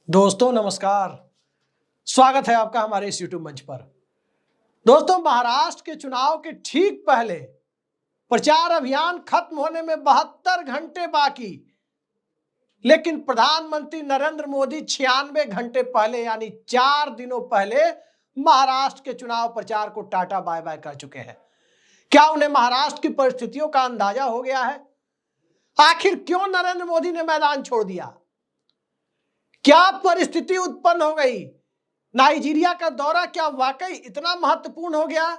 दोस्तों नमस्कार। स्वागत है आपका हमारे इस YouTube मंच पर। दोस्तों, महाराष्ट्र के चुनाव के ठीक पहले प्रचार अभियान खत्म होने में 72 घंटे बाकी, लेकिन प्रधानमंत्री नरेंद्र मोदी 96 घंटे पहले यानी 4 दिनों पहले महाराष्ट्र के चुनाव प्रचार को टाटा बाय बाय कर चुके हैं। क्या उन्हें महाराष्ट्र की परिस्थितियों का अंदाजा हो गया है? आखिर क्यों नरेंद्र मोदी ने मैदान छोड़ दिया? क्या परिस्थिति उत्पन्न हो गई? नाइजीरिया का दौरा क्या वाकई इतना महत्वपूर्ण हो गया?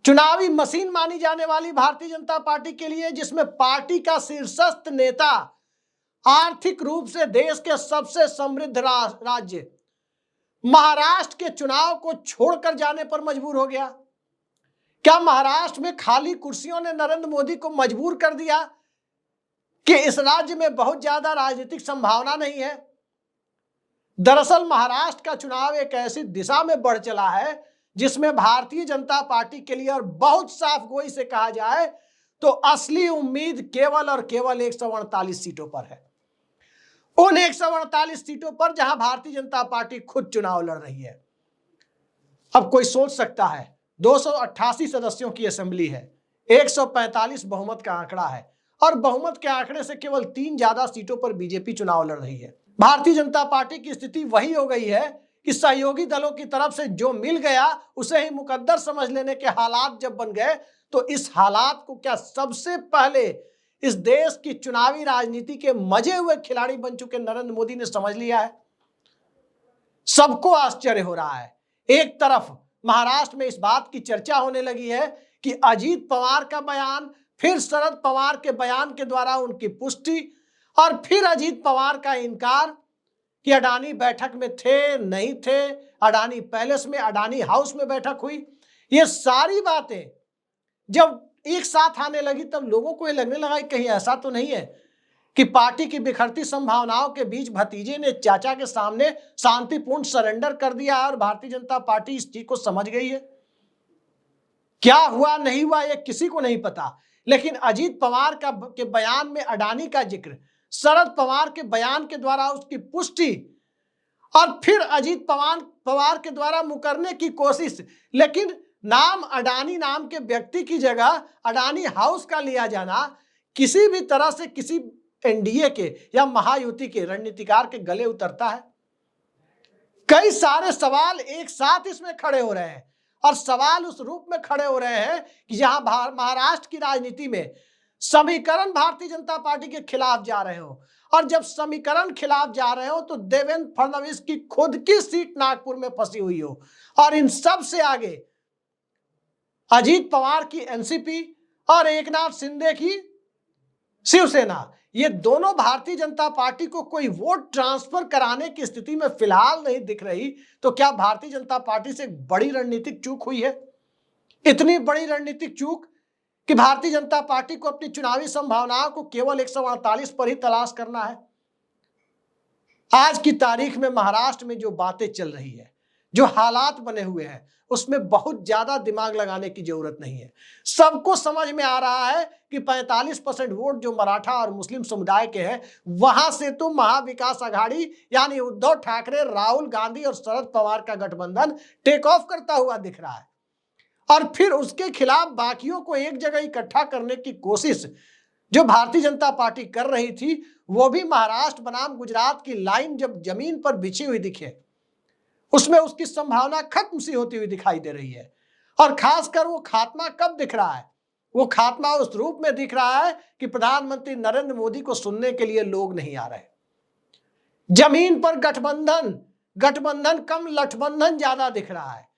चुनावी मशीन मानी जाने वाली भारतीय जनता पार्टी के लिए, जिसमें पार्टी का शीर्षस्थ नेता आर्थिक रूप से देश के सबसे समृद्ध राज्य महाराष्ट्र के चुनाव को छोड़कर जाने पर मजबूर हो गया? क्या महाराष्ट्र में खाली कुर्सियों ने नरेंद्र मोदी को मजबूर कर दिया कि इस राज्य में बहुत ज्यादा राजनीतिक संभावना नहीं है? दरअसल महाराष्ट्र का चुनाव एक ऐसी दिशा में बढ़ चला है जिसमें भारतीय जनता पार्टी के लिए, और बहुत साफ गोई से कहा जाए तो असली उम्मीद केवल और केवल 148 सीटों पर है। उन 148 सीटों पर जहां भारतीय जनता पार्टी खुद चुनाव लड़ रही है। अब कोई सोच सकता है 288 सदस्यों की असेंबली है, 145 बहुमत का आंकड़ा है, और बहुमत के आंकड़े से केवल 3 ज्यादा सीटों पर बीजेपी चुनाव लड़ रही है। भारतीय जनता पार्टी की स्थिति वही हो गई है कि सहयोगी दलों की तरफ से जो मिल गया उसे ही मुकद्दर समझ लेने के हालात जब बन गए, तो इस हालात को क्या सबसे पहले इस देश की चुनावी राजनीति के मजे हुए खिलाड़ी बन चुके नरेंद्र मोदी ने समझ लिया है? सबको आश्चर्य हो रहा है। एक तरफ महाराष्ट्र में इस बात की चर्चा होने लगी है कि अजीत पवार का बयान, फिर शरद पवार के बयान के द्वारा उनकी पुष्टि, और फिर अजीत पवार का इनकार कि अडानी बैठक में थे नहीं थे, अडानी पैलेस में, अडानी हाउस में बैठक हुई। ये सारी बातें जब एक साथ आने लगी तब लोगों को ये लगने लगा कि कहीं ऐसा तो नहीं है कि पार्टी की बिखरती संभावनाओं के बीच भतीजे ने चाचा के सामने शांतिपूर्ण सरेंडर कर दिया और भारतीय जनता पार्टी इस चीज को समझ गई है। क्या हुआ नहीं हुआ ये किसी को नहीं पता, लेकिन अजीत पवार के बयान में अडानी का जिक्र, शरद पवार के बयान के द्वारा उसकी पुष्टि, और फिर अजीत पवार के द्वारा मुकरने की कोशिश, लेकिन नाम अडानी नाम के व्यक्ति की जगह अडानी हाउस का लिया जाना किसी भी तरह से किसी एनडीए के या महायुति के रणनीतिकार के गले उतरता है? कई सारे सवाल एक साथ इसमें खड़े हो रहे हैं, और सवाल उस रूप में खड़े हो रहे हैं कि जहां महाराष्ट्र की राजनीति में समीकरण भारतीय जनता पार्टी के खिलाफ जा रहे हो, और जब समीकरण खिलाफ जा रहे हो तो देवेंद्र फडणवीस की खुद की सीट नागपुर में फंसी हुई हो, और इन सब से आगे अजीत पवार की एनसीपी और एकनाथ शिंदे की शिवसेना, ये दोनों भारतीय जनता पार्टी को कोई वोट ट्रांसफर कराने की स्थिति में फिलहाल नहीं दिख रही। तो क्या भारतीय जनता पार्टी से एक बड़ी रणनीतिक चूक हुई है? इतनी बड़ी रणनीतिक चूक कि भारतीय जनता पार्टी को अपनी चुनावी संभावनाओं को केवल 148 पर ही तलाश करना है। आज की तारीख में महाराष्ट्र में जो बातें चल रही है, जो हालात बने हुए हैं, उसमें बहुत ज्यादा दिमाग लगाने की जरूरत नहीं है। सबको समझ में आ रहा है कि 45% वोट जो मराठा और मुस्लिम समुदाय के हैं, वहां से तो महाविकास आघाड़ी यानी उद्धव ठाकरे, राहुल गांधी और शरद पवार का गठबंधन टेक ऑफ करता हुआ दिख रहा है, और फिर उसके खिलाफ बाकियों को एक जगह इकट्ठा करने की कोशिश जो भारतीय जनता पार्टी कर रही थी, वो भी महाराष्ट्र बनाम गुजरात की लाइन जब जमीन पर बिछी हुई दिखे, उसमें उसकी संभावना खत्म सी होती हुई दिखाई दे रही है। और खासकर वो खात्मा कब दिख रहा है? वो खात्मा उस रूप में दिख रहा है कि प्रधानमंत्री नरेंद्र मोदी को सुनने के लिए लोग नहीं आ रहे। जमीन पर गठबंधन कम लठबंधन ज्यादा दिख रहा है,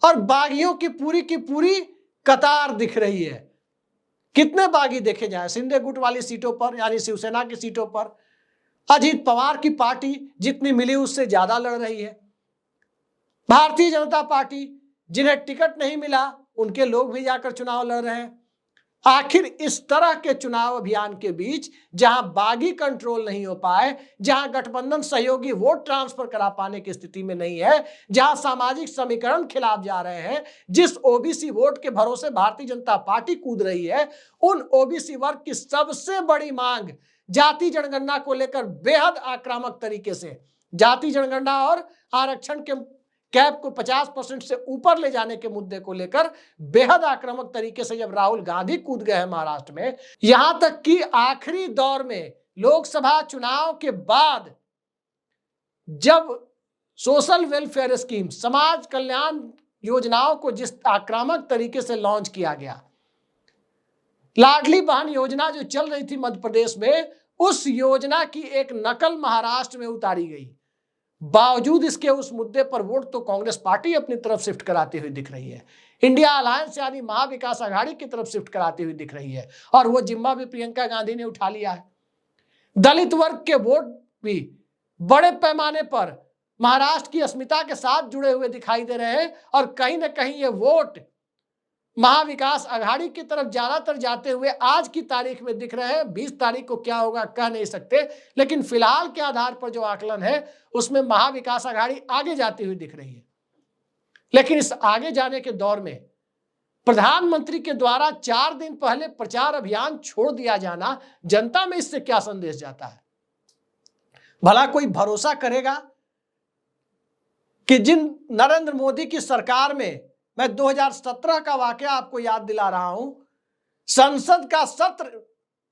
और बागियों की पूरी कतार दिख रही है। कितने बागी देखे जाए? शिंदे गुट वाली सीटों पर यानी शिवसेना की सीटों पर अजीत पवार की पार्टी जितनी मिली उससे ज्यादा लड़ रही है। भारतीय जनता पार्टी जिन्हें टिकट नहीं मिला उनके लोग भी जाकर चुनाव लड़ रहे हैं। आखिर इस तरह के चुनाव अभियान के बीच जहां बागी कंट्रोल नहीं हो पाए, जहां गठबंधन सहयोगी वोट ट्रांसफर करा पाने की स्थिति में नहीं है, जहां सामाजिक समीकरण खिलाफ जा रहे हैं, जिस ओबीसी वोट के भरोसे भारतीय जनता पार्टी कूद रही है, उन ओबीसी वर्ग की सबसे बड़ी मांग जाति जनगणना को लेकर बेहद आक्रामक तरीके से, जाति जनगणना और आरक्षण के कैप को 50% से ऊपर ले जाने के मुद्दे को लेकर बेहद आक्रामक तरीके से जब राहुल गांधी कूद गए हैं महाराष्ट्र में, यहां तक कि आखिरी दौर में लोकसभा चुनाव के बाद जब सोशल वेलफेयर स्कीम, समाज कल्याण योजनाओं को जिस आक्रामक तरीके से लॉन्च किया गया, लाडली बहन योजना जो चल रही थी मध्य प्रदेश में, उस योजना की एक नकल महाराष्ट्र में उतारी गई। बावजूद इसके उस मुद्दे पर वोट तो कांग्रेस पार्टी अपनी तरफ शिफ्ट कराती हुई दिख रही है, इंडिया अलायंस यानी महाविकास आघाड़ी की तरफ शिफ्ट कराती हुई दिख रही है, और वो जिम्मा भी प्रियंका गांधी ने उठा लिया है। दलित वर्ग के वोट भी बड़े पैमाने पर महाराष्ट्र की अस्मिता के साथ जुड़े हुए दिखाई दे रहे हैं, और कहीं ना कहीं ये वोट महाविकास आघाड़ी की तरफ ज्यादातर जाते हुए आज की तारीख में दिख रहे हैं। 20 तारीख को क्या होगा कह नहीं सकते, लेकिन फिलहाल के आधार पर जो आकलन है उसमें महाविकास आघाड़ी आगे जाती हुई दिख रही है। लेकिन इस आगे जाने के दौर में प्रधानमंत्री के द्वारा 4 दिन पहले प्रचार अभियान छोड़ दिया जाना, जनता में इससे क्या संदेश जाता है? भला कोई भरोसा करेगा कि जिन नरेंद्र मोदी की सरकार में, मैं 2017 का वाकया आपको याद दिला रहा हूं, संसद का सत्र,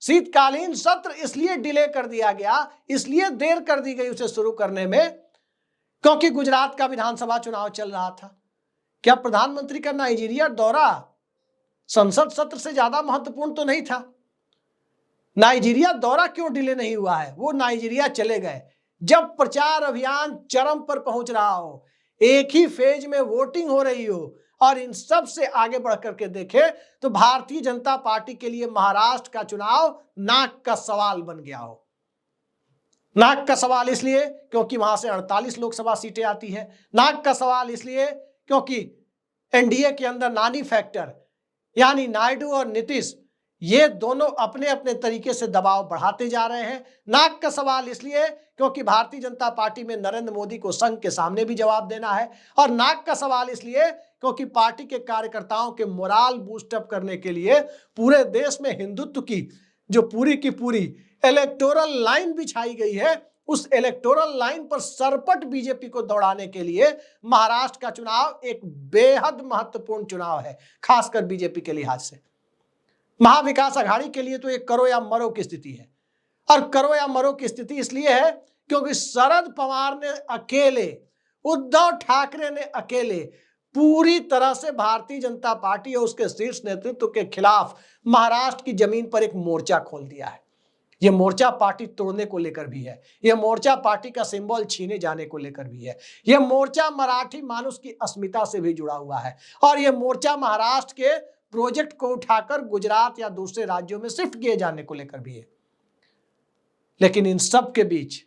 शीतकालीन सत्र इसलिए डिले कर दिया गया, इसलिए देर कर दी गई उसे शुरू करने में, क्योंकि गुजरात का विधानसभा चुनाव चल रहा था। क्या प्रधानमंत्री का नाइजीरिया दौरा संसद सत्र से ज्यादा महत्वपूर्ण तो नहीं था? नाइजीरिया दौरा क्यों डिले नहीं हुआ है? वो नाइजीरिया चले गए जब प्रचार अभियान चरम पर पहुंच रहा हो, एक ही फेज में वोटिंग हो रही हो, और इन सब से आगे बढ़ करके देखें तो भारतीय जनता पार्टी के लिए महाराष्ट्र का चुनाव नाक का सवाल बन गया हो। नाक का सवाल इसलिए क्योंकि वहां से 48 लोकसभा सीटें आती है। नाक का सवाल इसलिए क्योंकि एनडीए के अंदर नानी फैक्टर यानी नायडू और नीतीश, ये दोनों अपने अपने तरीके से दबाव बढ़ाते जा रहे हैं। नाक का सवाल इसलिए क्योंकि भारतीय जनता पार्टी में नरेंद्र मोदी को संघ के सामने भी जवाब देना है, और नाक का सवाल इसलिए क्योंकि पार्टी के कार्यकर्ताओं के मोराल बूस्टअप करने के लिए पूरे देश में हिंदुत्व की जो पूरी की पूरी इलेक्टोरल लाइन बिछाई गई है, उस इलेक्टोरल लाइन पर सरपट बीजेपी को दौड़ाने के लिए महाराष्ट्र का चुनाव एक बेहद महत्वपूर्ण चुनाव है, खासकर बीजेपी के लिहाज से। महाविकास आघाड़ी के लिए तो एक करो या मरो की स्थिति है, और करो या मरो की स्थिति इसलिए है क्योंकि शरद पवार ने अकेले, उद्धव ठाकरे ने अकेले पूरी तरह से भारतीय जनता पार्टी और उसके शीर्ष नेतृत्व के खिलाफ महाराष्ट्र की जमीन पर एक मोर्चा खोल दिया है। यह मोर्चा पार्टी तोड़ने को लेकर भी है, यह मोर्चा पार्टी का सिंबल छीने जाने को लेकर भी है, यह मोर्चा मराठी मानुष की अस्मिता से भी जुड़ा हुआ है, और यह मोर्चा महाराष्ट्र के प्रोजेक्ट को उठाकर गुजरात या दूसरे राज्यों में शिफ्ट किए जाने को लेकर भी है। लेकिन इन सब के बीच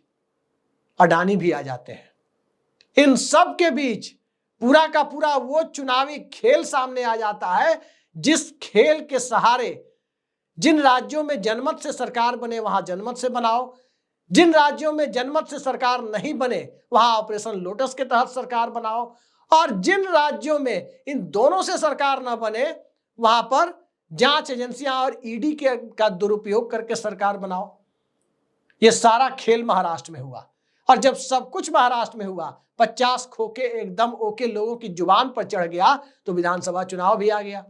अडानी भी आ जाते हैं। इन सब के बीच पूरा का पूरा वो चुनावी खेल सामने आ जाता है जिस खेल के सहारे जिन राज्यों में जनमत से सरकार बने वहां जनमत से बनाओ, जिन राज्यों में जनमत से सरकार नहीं बने वहां ऑपरेशन लोटस के तहत सरकार बनाओ, और जिन राज्यों में इन दोनों से सरकार न बने वहां पर जांच एजेंसियां और ईडी का दुरुपयोग करके सरकार बनाओ। यह सारा खेल महाराष्ट्र में हुआ, और जब सब कुछ महाराष्ट्र में हुआ, 50 खोके एकदम ओके लोगों की जुबान पर चढ़ गया, तो विधानसभा चुनाव भी आ गया।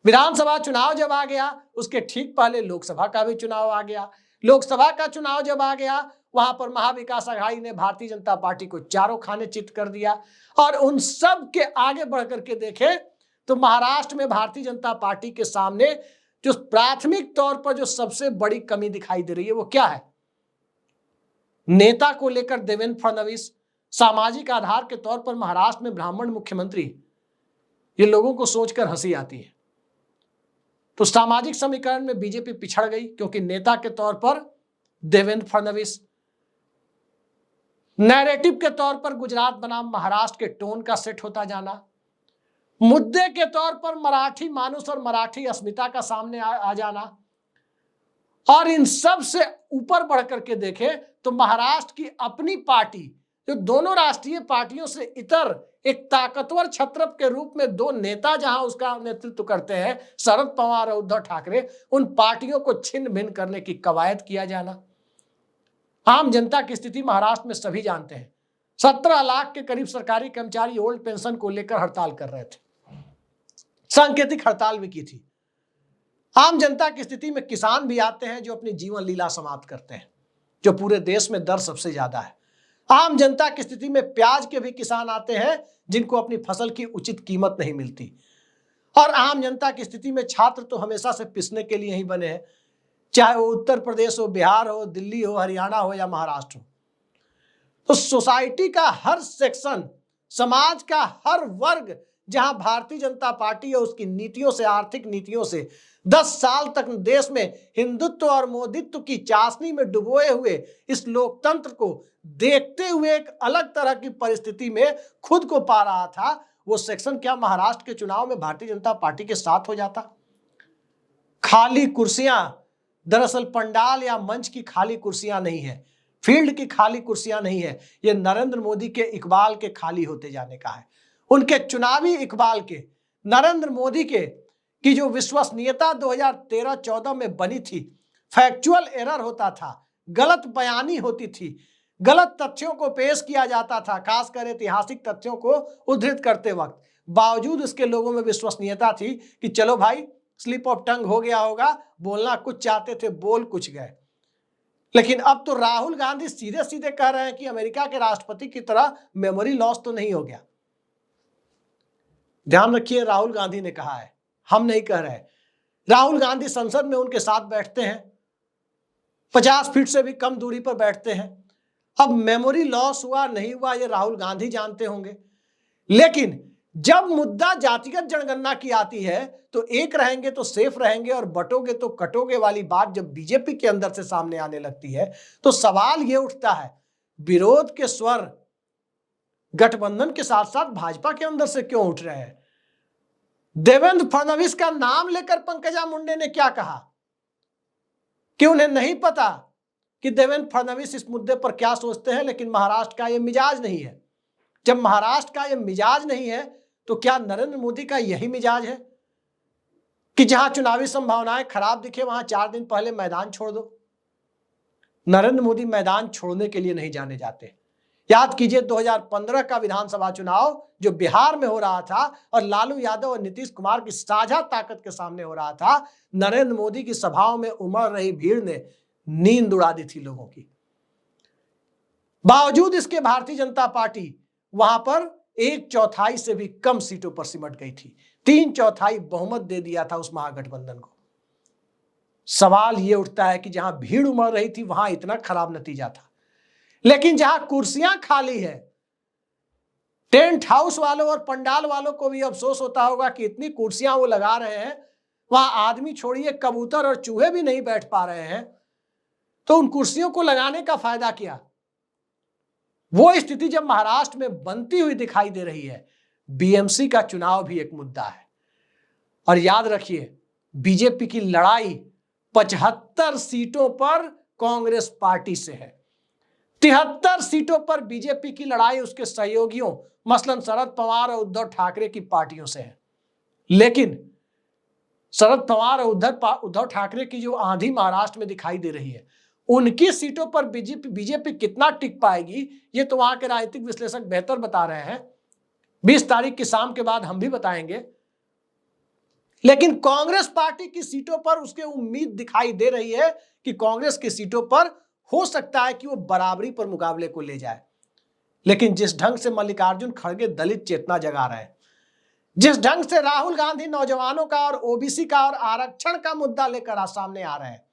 विधानसभा चुनाव जब आ गया, उसके ठीक पहले लोकसभा का भी चुनाव आ गया। लोकसभा का चुनाव जब आ गया, वहां पर महाविकास आघाड़ी ने भारतीय जनता पार्टी को चारों खाने चित कर दिया। और उन सब के आगे बढ़ करके देखें तो महाराष्ट्र में भारतीय जनता पार्टी के सामने जो प्राथमिक तौर पर जो सबसे बड़ी कमी दिखाई दे रही है वो क्या है? नेता को लेकर देवेंद्र फडणवीस, सामाजिक आधार के तौर पर महाराष्ट्र में ब्राह्मण मुख्यमंत्री, ये लोगों को सोचकर हंसी आती है। तो सामाजिक समीकरण में बीजेपी पिछड़ गई क्योंकि नेता के तौर पर देवेंद्र फडणवीस, नैरेटिव के तौर पर गुजरात बनाम महाराष्ट्र के टोन का सेट होता जाना, मुद्दे के तौर पर मराठी मानुष और मराठी अस्मिता का सामने आ जाना, और इन सब से ऊपर बढ़ करके देखें तो महाराष्ट्र की अपनी पार्टी जो दोनों राष्ट्रीय पार्टियों से इतर एक ताकतवर छत्रप के रूप में दो नेता जहां उसका नेतृत्व करते हैं, शरद पवार और उद्धव ठाकरे, उन पार्टियों को छिन्न भिन्न करने की कवायद किया जाना। आम जनता की स्थिति महाराष्ट्र में सभी जानते हैं। 17 लाख के करीब सरकारी कर्मचारी ओल्ड पेंशन को लेकर हड़ताल कर रहे थे, सांकेतिक हड़ताल भी की थी। आम जनता की स्थिति में किसान भी आते हैं जो अपनी जीवन लीला समाप्त करते हैं, जो पूरे देश में दर सबसे ज्यादा है। आम जनता की स्थिति में प्याज के भी किसान आते हैं जिनको अपनी फसल की उचित कीमत नहीं मिलती। और आम जनता की स्थिति में छात्र तो हमेशा से पिसने के लिए ही बने हैं, चाहे वो उत्तर प्रदेश हो, बिहार हो, दिल्ली हो, हरियाणा हो या महाराष्ट्र हो। तो सोसाइटी का हर सेक्शन, समाज का हर वर्ग जहां भारतीय जनता पार्टी और उसकी नीतियों से, आर्थिक नीतियों से 10 साल तक देश में हिंदुत्व और मोदित्व की चाशनी में डुबोए हुए इस लोकतंत्र को देखते हुए एक अलग तरह की परिस्थिति में खुद को पा रहा था, वो सेक्शन क्या महाराष्ट्र के चुनाव में भारतीय जनता पार्टी के साथ हो जाता? खाली कुर्सियां दरअसल पंडाल या मंच की खाली कुर्सियां नहीं है, फील्ड की खाली कुर्सियां नहीं है, ये नरेंद्र मोदी के इकबाल के खाली होते जाने का है। उनके चुनावी इकबाल के, नरेंद्र मोदी के की जो विश्वसनीयता 2013-14 में बनी थी, फैक्चुअल एरर होता था, गलत बयानी होती थी, गलत तथ्यों को पेश किया जाता था, खासकर ऐतिहासिक तथ्यों को उद्धृत करते वक्त। बावजूद इसके लोगों में विश्वसनीयता थी कि चलो भाई स्लिप ऑफ टंग हो गया होगा, बोलना कुछ चाहते थे, बोल कुछ गए। लेकिन अब तो राहुल गांधी सीधे सीधे कह रहे हैं कि अमेरिका के राष्ट्रपति की तरह मेमोरी लॉस तो नहीं हो गया। ध्यान रखिए, राहुल गांधी ने कहा है, हम नहीं कह रहे। राहुल गांधी संसद में उनके साथ बैठते हैं, 50 फीट से भी कम दूरी पर बैठते हैं। अब मेमोरी लॉस हुआ नहीं हुआ ये राहुल गांधी जानते होंगे, लेकिन जब मुद्दा जातिगत जनगणना की आती है तो एक रहेंगे तो सेफ रहेंगे और बटोगे तो कटोगे वाली बात जब बीजेपी के अंदर से सामने आने लगती है तो सवाल ये उठता है, विरोध के स्वर गठबंधन के साथ साथ भाजपा के अंदर से क्यों उठ रहे हैं? देवेंद्र फडणवीस का नाम लेकर पंकजा मुंडे ने क्या कहा कि उन्हें नहीं पता कि देवेंद्र फडणवीस इस मुद्दे पर क्या सोचते हैं, लेकिन महाराष्ट्र का यह मिजाज नहीं है। जब महाराष्ट्र का यह मिजाज नहीं है तो क्या नरेंद्र मोदी का यही मिजाज है कि जहां चुनावी संभावनाएं खराब दिखे वहां 4 दिन पहले मैदान छोड़ दो? नरेंद्र मोदी मैदान छोड़ने के लिए नहीं जाने जाते। याद कीजिए 2015 का विधानसभा चुनाव जो बिहार में हो रहा था और लालू यादव और नीतीश कुमार की साझा ताकत के सामने हो रहा था, नरेंद्र मोदी की सभाओं में उमड़ रही भीड़ ने नींद उड़ा दी थी लोगों की। बावजूद इसके भारतीय जनता पार्टी वहां पर 1/4 से भी कम सीटों पर सिमट गई थी, 3/4 बहुमत दे दिया था उस महागठबंधन को। सवाल यह उठता है कि जहां भीड़ उमड़ रही थी वहां इतना खराब नतीजा था, लेकिन जहां कुर्सियां खाली है, टेंट हाउस वालों और पंडाल वालों को भी अफसोस होता होगा कि इतनी कुर्सियां वो लगा रहे हैं, वहां आदमी छोड़िए कबूतर और चूहे भी नहीं बैठ पा रहे हैं, तो उन कुर्सियों को लगाने का फायदा क्या? वो स्थिति जब महाराष्ट्र में बनती हुई दिखाई दे रही है, बीएमसी का चुनाव भी एक मुद्दा है। और याद रखिए, बीजेपी की लड़ाई 75 सीटों पर कांग्रेस पार्टी से है, 73 सीटों पर बीजेपी की लड़ाई उसके सहयोगियों मसलन शरद पवार और उद्धव ठाकरे की पार्टियों से है। लेकिन शरद पवार और उद्धव ठाकरे की जो आंधी महाराष्ट्र में दिखाई दे रही है, उनकी सीटों पर बीजेपी कितना टिक पाएगी ये तो वहां के राजनीतिक विश्लेषक बेहतर बता रहे हैं। 20 तारीख की शाम के बाद हम भी बताएंगे। लेकिन कांग्रेस पार्टी की सीटों पर उसके उम्मीद दिखाई दे रही है कि कांग्रेस की सीटों पर हो सकता है कि वो बराबरी पर मुकाबले को ले जाए। लेकिन जिस ढंग से मल्लिकार्जुन खड़गे दलित चेतना जगा रहे हैं, जिस ढंग से राहुल गांधी नौजवानों का और ओबीसी का और आरक्षण का मुद्दा लेकर सामने आ रहे हैं,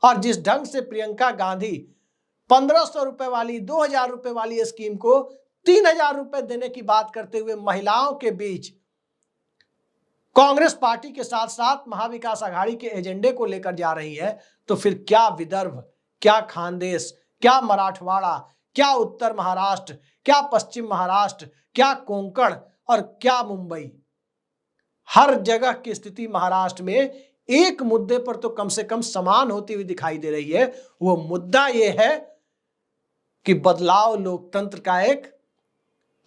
और जिस ढंग से प्रियंका गांधी 1500 रुपए वाली, 2000 रुपए वाली स्कीम को 3000 रुपए देने की बात करते हुए महिलाओं के बीच कांग्रेस पार्टी के साथ साथ महाविकास आघाड़ी के एजेंडे को लेकर जा रही है, तो फिर क्या विदर्भ, क्या खानदेश, क्या मराठवाड़ा, क्या उत्तर महाराष्ट्र, क्या पश्चिम महाराष्ट्र, क्या कोंकण और क्या मुंबई, हर जगह की स्थिति महाराष्ट्र में एक मुद्दे पर तो कम से कम समान होती हुई दिखाई दे रही है। वो मुद्दा यह है कि बदलाव लोकतंत्र का एक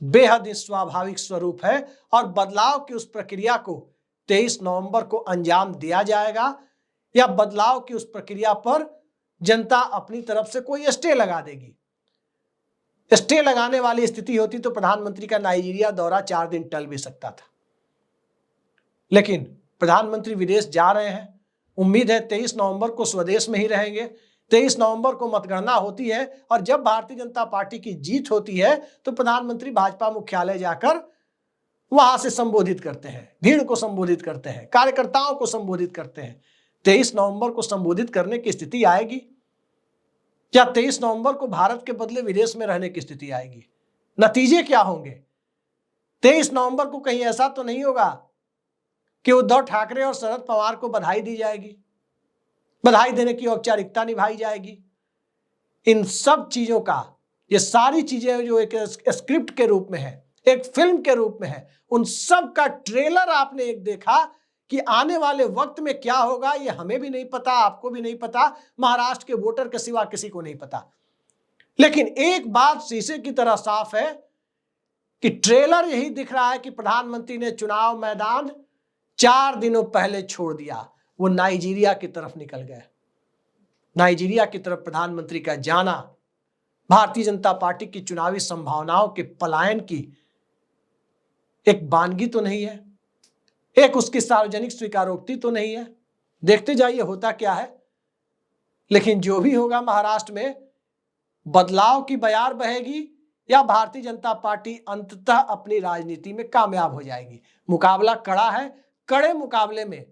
बेहद स्वाभाविक स्वरूप है और बदलाव की उस प्रक्रिया को 23 नवंबर को अंजाम दिया जाएगा या बदलाव की उस प्रक्रिया पर जनता अपनी तरफ से कोई स्टे लगा देगी। स्टे लगाने वाली स्थिति होती तो प्रधानमंत्री का नाइजीरिया दौरा 4 दिन टल भी सकता था, लेकिन प्रधानमंत्री विदेश जा रहे हैं। उम्मीद है 23 नवंबर को स्वदेश में ही रहेंगे। 23 नवंबर को मतगणना होती है और जब भारतीय जनता पार्टी की जीत होती है तो प्रधानमंत्री भाजपा मुख्यालय जाकर वहां से संबोधित करते हैं, भीड़ को संबोधित करते हैं, कार्यकर्ताओं को संबोधित करते हैं। 23 नवंबर को संबोधित करने की स्थिति आएगी या 23 नवंबर को भारत के बदले विदेश में रहने की स्थिति आएगी? नतीजे क्या होंगे? 23 नवंबर को कहीं ऐसा तो नहीं होगा कि उद्धव ठाकरे और शरद पवार को बधाई दी जाएगी, बधाई देने की औपचारिकता निभाई जाएगी? इन सब चीजों का, ये सारी चीजें जो एक स्क्रिप्ट के रूप में है, एक फिल्म के रूप में है, उन सब का ट्रेलर आपने एक देखा कि आने वाले वक्त में क्या होगा ये हमें भी नहीं पता, आपको भी नहीं पता, महाराष्ट्र के वोटर के सिवा किसी को नहीं पता। लेकिन एक बात शीशे की तरह साफ है कि ट्रेलर यही दिख रहा है कि प्रधानमंत्री ने चुनाव मैदान 4 दिनों पहले छोड़ दिया, वो नाइजीरिया की तरफ निकल गए। नाइजीरिया की तरफ प्रधानमंत्री का जाना भारतीय जनता पार्टी की चुनावी संभावनाओं के पलायन की एक बानगी तो नहीं है, एक उसकी सार्वजनिक स्वीकारोक्ति तो नहीं है। देखते जाइए होता क्या है। लेकिन जो भी होगा, महाराष्ट्र में बदलाव की बयार बहेगी या भारतीय जनता पार्टी अंततः अपनी राजनीति में कामयाब हो जाएगी। मुकाबला कड़ा है। कड़े मुकाबले में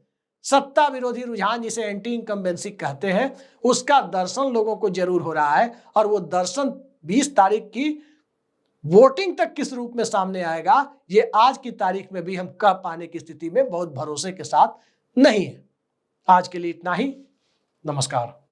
सत्ता विरोधी रुझान, जिसे एंटी इनकम्बेंसी कहते हैं, उसका दर्शन लोगों को जरूर हो रहा है और वो दर्शन 20 तारीख की वोटिंग तक किस रूप में सामने आएगा, ये आज की तारीख में भी हम कह पाने की स्थिति में बहुत भरोसे के साथ नहीं है। आज के लिए इतना ही। नमस्कार।